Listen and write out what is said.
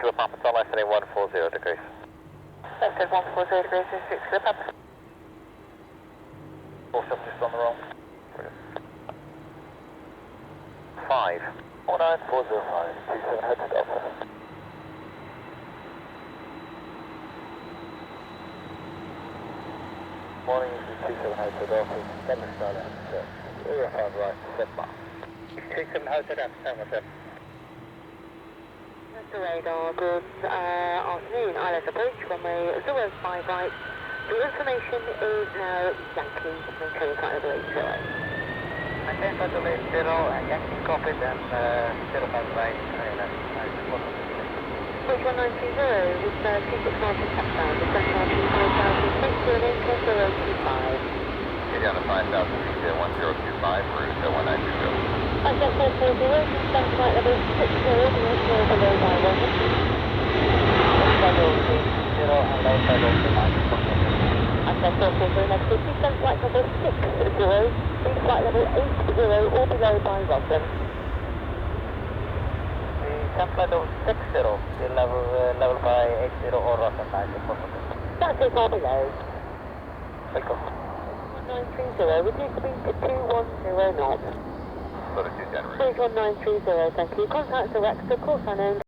Kilo Papa, tall estimate 140 degrees. Vector 140 degrees, 6 Kilo Papa. Full stop just on the roll. 5. 49405, 27 head to Delta. Morning, 27 head to Delta. Denver Starlight, We're 5 right, 7 miles. 27 head to Delta, 7 7. The radar, good afternoon. Island approach, runway 05 right. The information is now Yankee, maintain flight level 80. Maintain flight level 80, and Yankee copied and 05 right, Bridge 1930 with 26 miles in touchdown, descent altitude 5,000 feet, to an income 025. Get down to 5,000 feet, 1025, route 1930. Access 440, descent flight level 60, directional below by 1. Access 440, negative, descent flight level 60, reach flight level 80 or below by Roslyn. Descent flight level 60, level by 80 or Roslyn, That's it, or below. Welcome. 1930, reduce speed to 210 knots. Latitude January. Bridge 1930, thank you. Contact direct, of course unknown.